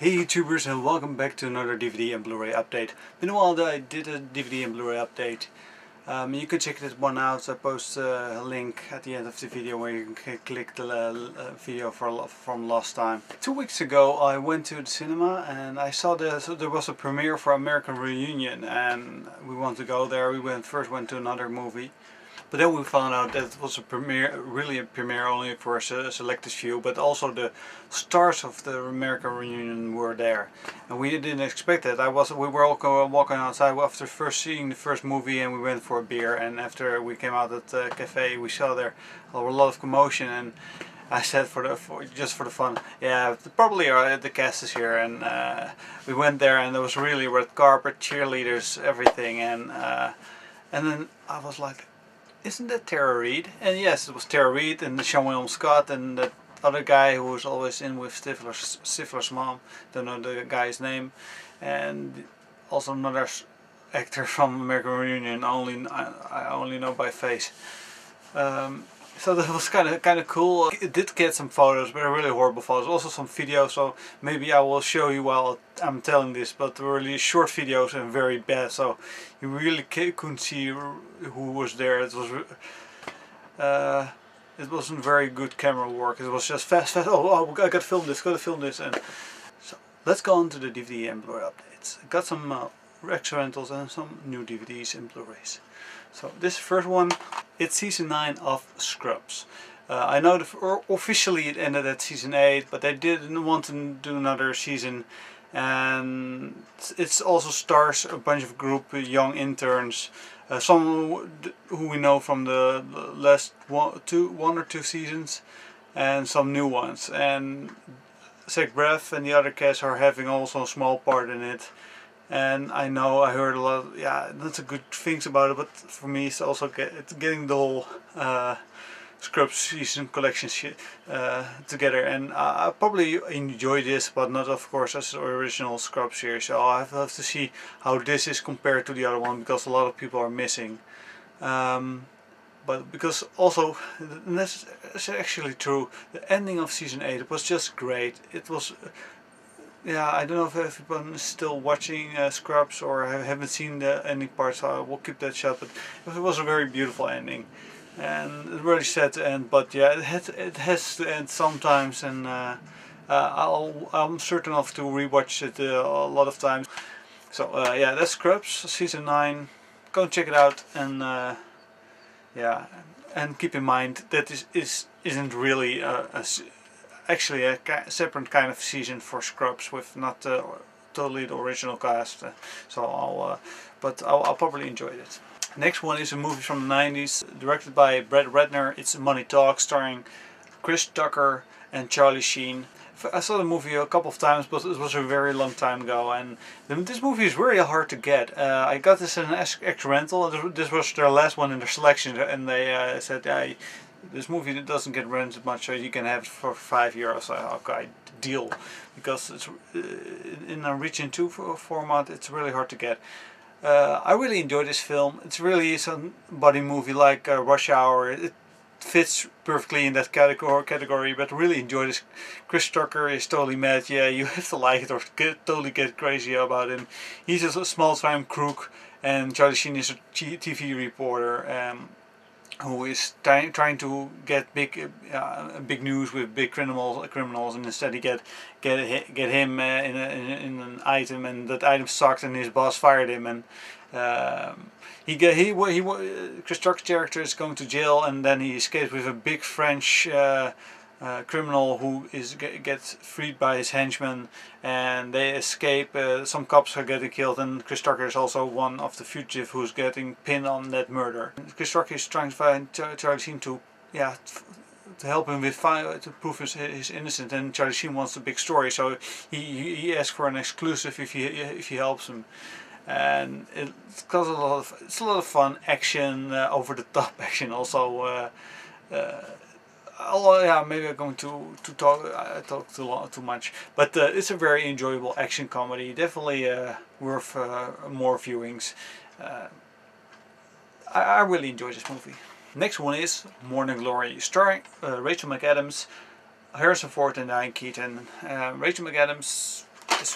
Hey YouTubers, and welcome back to another DVD and Blu-ray update. Been a while that I did a DVD and Blu-ray update. You can check this one out. I post a link at the end of the video where you can click the video from last time. 2 weeks ago I went to the cinema and I saw there was a premiere for American Reunion, and we wanted to go there. We first went to another movie. But then we found out that it was a premiere, really a premiere only for a selected few, but also the stars of the American Reunion were there. And we didn't expect that. We were all walking outside after first seeing the first movie, and we went for a beer, and after we came out at the cafe we saw there a lot of commotion, and I said just for the fun, yeah, probably the cast is here, and we went there and there was really red carpet, cheerleaders, everything, and then I was like, isn't that Tara Reid? And yes, it was Tara Reid and Sean William Scott and that other guy who was always in with Stifler's mom. Don't know the guy's name. And also another actor from American Reunion. I only know by face. So that was kind of cool. It did get some photos, but really horrible photos. Also some videos, so maybe I will show you while I'm telling this. But really short videos and very bad, so you really couldn't see who was there. It wasn't very good camera work. It was just fast. Oh, I gotta film this. And so let's go on to the DVD and Blu-ray updates. I got some extra rentals and some new DVDs and Blu-rays. So this first one, it's season 9 of Scrubs. I know officially it ended at season 8, but they didn't want to do another season, and it also stars a bunch of young interns, some who we know from the last one or two seasons, and some new ones. And Zach Braff and the other cast are having also a small part in it. And I heard a lot, lots of good things about it, but for me it's also getting the whole Scrubs season collection together, and I probably enjoy this, but not of course as the original Scrubs series. So I have to see how this is compared to the other one, because a lot of people are missing. But because also, and that's actually true, the ending of season 8 was just great. It was. Yeah, I don't know if everyone is still watching Scrubs or haven't seen the ending part, so I will keep that shut. But it was a very beautiful ending, and it really sad to end. But yeah, it has to end sometimes, and I'm certain enough to rewatch it a lot of times. So yeah, that's Scrubs season 9. Go and check it out, and yeah, and keep in mind that this isn't really actually a separate kind of season for Scrubs, with not totally the original cast. So I'll probably enjoy it. Next one is a movie from the 90s, directed by Brett Ratner. It's Money Talks, starring Chris Tucker and Charlie Sheen. I saw the movie a couple of times, but it was a very long time ago, and this movie is really hard to get. I got this in an extra rental. This was their last one in their selection, and they said, yeah, this movie doesn't get rented much, so you can have it for €5. So okay, deal, because it's in a Region 2 format. It's really hard to get. I really enjoy this film. It's really some buddy movie like Rush Hour. It fits perfectly in that category, but really enjoy this. Chris Tucker is totally mad. Yeah, you have to like it or totally get crazy about him. He's a small-time crook, and Charlie Sheen is a TV reporter who is trying to get big news with big criminals, and instead he get him in an item, and that item sucked, and his boss fired him, and Chris Tucker's character is going to jail, and then he escapes with a big French criminal who gets freed by his henchmen, and they escape. Some cops are getting killed, and Chris Tucker is also one of the fugitives who's getting pinned on that murder. Chris Tucker is trying to find Charlie Sheen to help him to prove his innocence, and Charlie Sheen wants a big story, so he asks for an exclusive if he helps him. And it's a lot of fun action, over the top action also. Oh yeah, maybe I'm going to talk too much, but it's a very enjoyable action comedy. Definitely worth more viewings. I really enjoy this movie. Next one is Morning Glory, starring Rachel McAdams, Harrison Ford and Diane Keaton. Rachel McAdams it's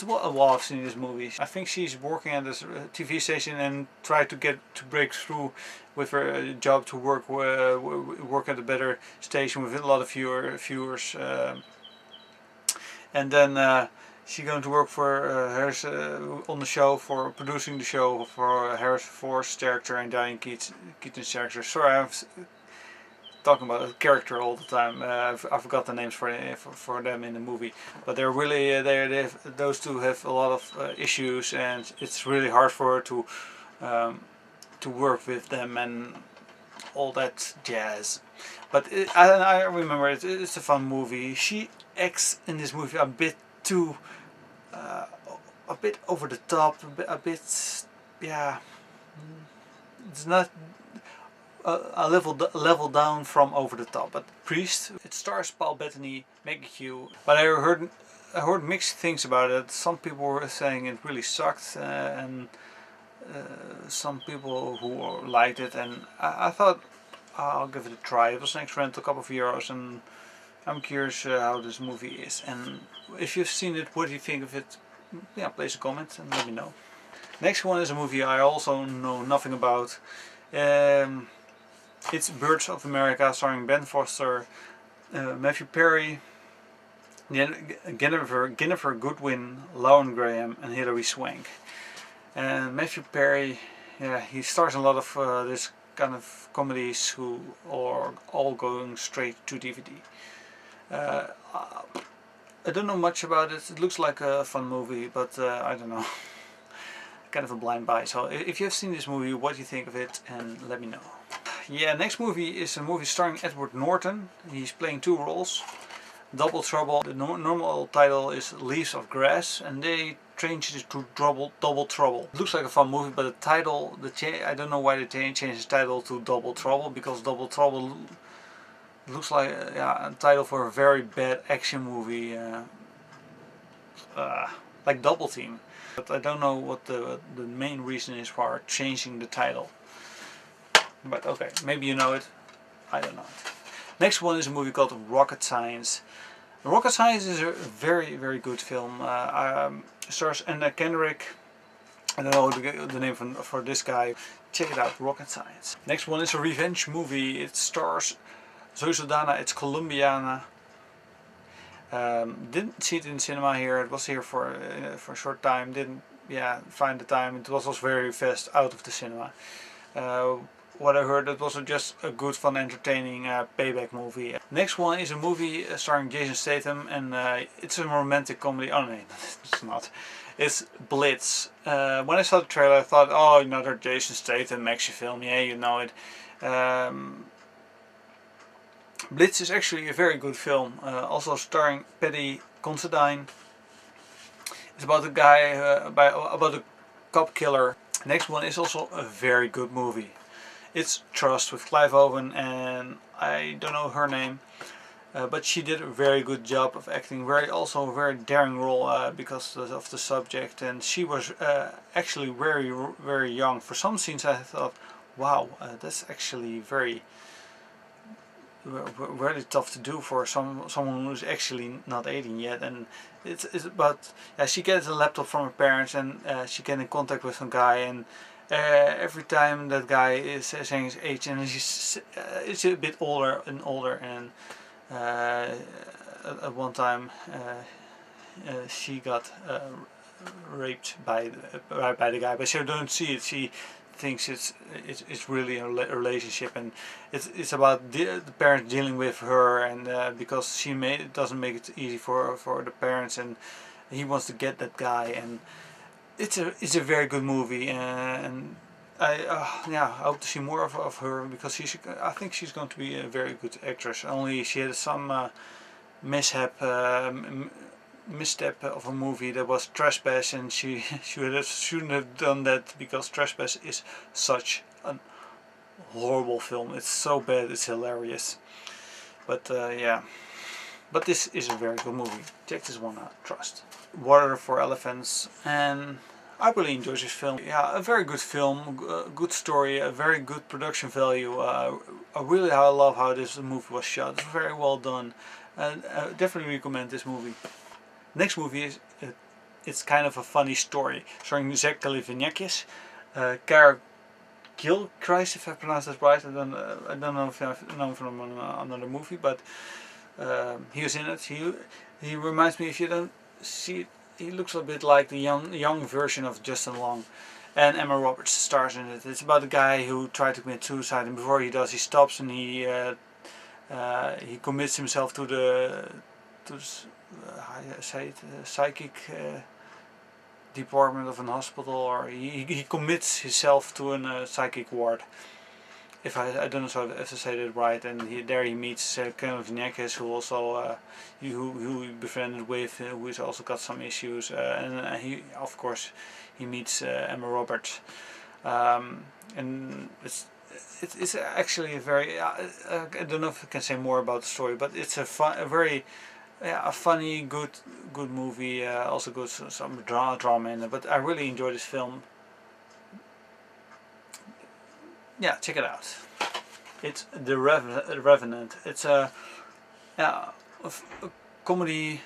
a while I've seen this movie. I think she's working at this TV station and tried to break through with her job to work at a better station with a lot of viewers, and then she's going to work for Harris on the show, for producing the show for Harrison Ford's character and Diane Keaton's character. Sorry, I'm talking about a character all the time. I forgot the names for them in the movie, but they're really those two have a lot of issues, and it's really hard for her to work with them and all that jazz. But I remember it's a fun movie. She acts in this movie a bit too a bit over the top, a bit yeah, it's not a level down from over the top. But Priest, it stars Paul Bettany, Maggie Q, but I heard mixed things about it. Some people were saying it really sucked, and some people who liked it, and I thought I'll give it a try. It was an extra rent, a couple of euros, and I'm curious how this movie is. And if you've seen it, what do you think of it? Yeah, place a comment and let me know. Next one is a movie I also know nothing about. It's Birch of America, starring Ben Foster, Matthew Perry, Jennifer Goodwin, Lauren Graham, and Hilary Swank. And Matthew Perry, yeah, he stars in a lot of this kind of comedies who are all going straight to DVD. I don't know much about it. It looks like a fun movie, but I don't know. Kind of a blind buy. So if you have seen this movie, what do you think of it, and let me know. Yeah, next movie is a movie starring Edward Norton. He's playing two roles. Double Trouble. The normal title is Leaves of Grass, and they changed it to Double Trouble. It looks like a fun movie, but the title, I don't know why they changed the title to Double Trouble, because Double Trouble looks like a title for a very bad action movie, like Double Team. But I don't know what the main reason is for changing the title. But okay, maybe you know it. I don't know it. Next one is a movie called Rocket Science. Rocket Science is a very, very good film. Stars Anna Kendrick. I don't know the name for this guy. Check it out, Rocket Science. Next one is a revenge movie. It stars Zoe Saldana. It's Colombiana. Didn't see it in cinema here. It was here for a short time. Didn't find the time. It was also very fast out of the cinema. What I heard, it was just a good, fun, entertaining payback movie. Next one is a movie starring Jason Statham, and it's a romantic comedy. Oh no, it's not. It's Blitz. When I saw the trailer, I thought, oh, another Jason Statham action film. Yeah, you know it. Blitz is actually a very good film. Also starring Paddy Considine. It's about a guy, about a cop killer. Next one is also a very good movie. It's Trust with Clive Owen, and I don't know her name, but she did a very good job of acting. Also a very daring role because of the subject, and she was actually very, very young. For some scenes I thought, wow, that's actually very tough to do for someone who's actually not 18 yet. And but she gets a laptop from her parents, and she gets in contact with some guy, and every time that guy is saying his age, and it's a bit older and older, and at one time she got raped by the guy, but she don't see it. She thinks it's really a relationship, and it's about the parents dealing with her, and because she doesn't make it easy for the parents, and he wants to get that guy, and it's a very good movie, and I hope to see more of her, because I think she's going to be a very good actress. Only she had some misstep of a movie that was Trespass, and she shouldn't have done that, because Trespass is such a horrible film. It's so bad, it's hilarious. But yeah, but this is a very good movie. Check this one out, Trust. Water for Elephants, and I really enjoyed this film. Yeah, a very good film, good story, a very good production value. I love how this movie was shot. It's very well done, and I definitely recommend this movie. Next movie is it's kind of a funny story, starring Zach Galifianakis, Cara Gilchrist, if I pronounce that right. I don't know if I've known from another movie, but he was in it. He reminds me, if you don't see it, he looks a bit like the young version of Justin Long. And Emma Roberts stars in it. It's about a guy who tried to commit suicide, and before he does, he stops and he commits himself to the how do you say it, psychic department of an hospital, or he commits himself to a psychic ward. If I don't know if I say that right, and there he meets Galifianakis, who also who he befriended with, who's also got some issues, and he of course he meets Emma Roberts, and it's actually a very I don't know if I can say more about the story, but it's a very funny, good movie. Also got some drama in it, but I really enjoy this film. Yeah, check it out. It's the Revenant. It's a comedy,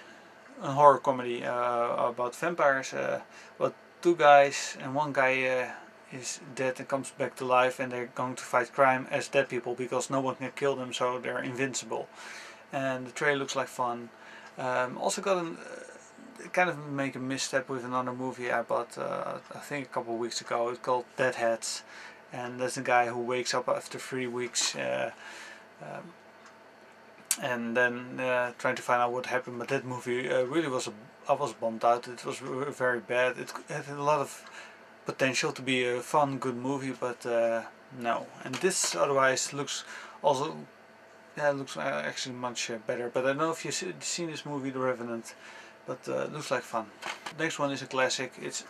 a horror comedy about vampires. Well, two guys, and one guy is dead and comes back to life, and they're going to fight crime as dead people because no one can kill them, so they're invincible. And the trailer looks like fun. Also got kind of make a misstep with another movie I bought I think a couple of weeks ago. It's called Deadheads, and there's a guy who wakes up after 3 weeks and then trying to find out what happened. But that movie really I was bummed out. It was very bad. It had a lot of potential to be a fun, good movie, but no. And this otherwise looks also looks actually much better. But I don't know if you've seen this movie, The Revenant, but it looks like fun. Next one is a classic. It's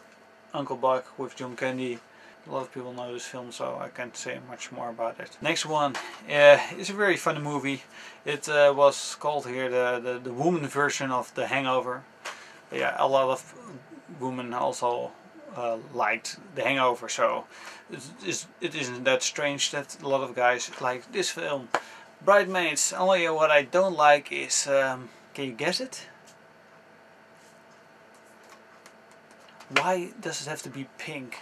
Uncle Buck with John Candy. A lot of people know this film, so I can't say much more about it. Next one is a very funny movie. It was called here the woman version of The Hangover. Yeah, a lot of women also liked The Hangover, so it isn't that strange that a lot of guys like this film. Bridesmaids. Only what I don't like is, can you guess it? Why does it have to be pink?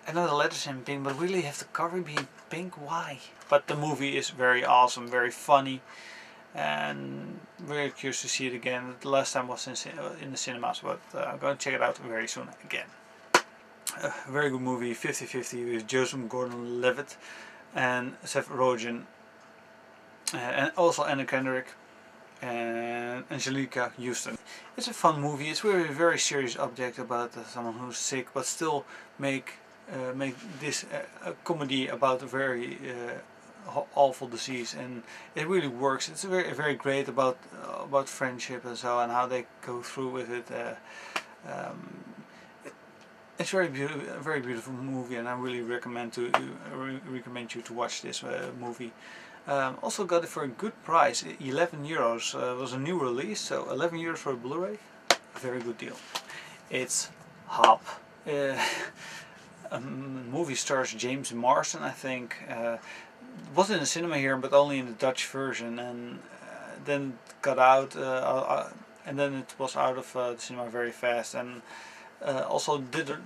I know the letters in pink, but really have the cover be pink? Why? But the movie is very awesome, very funny, and very curious to see it again. The last time was in the cinemas, but I'm going to check it out very soon again. A very good movie, 50-50, with Joseph Gordon-Levitt and Seth Rogen, and also Anna Kendrick and Angelica Houston. It's a fun movie. It's really a very serious subject about someone who's sick, but still make this a comedy about a very awful disease, and it really works. It's very great about friendship and so, and how they go through with it. It's a very beautiful movie, and I really recommend you to watch this movie. Also got it for a good price, 11 euros. It was a new release, so 11 euros for a Blu-ray, a very good deal. It's Hop. Movie stars James Marsden, I think. Was in the cinema here, but only in the Dutch version, and then got out, and then it was out of the cinema very fast, and also did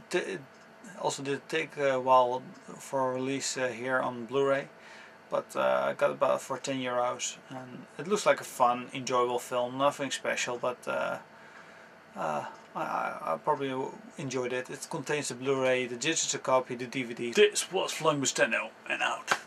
take a while for release here on Blu-ray, but I got about for 10 euros, and it looks like a fun, enjoyable film. Nothing special, but I probably enjoyed it. It contains the Blu-ray, the digital copy, the DVD. This was Flung Busteno, and out.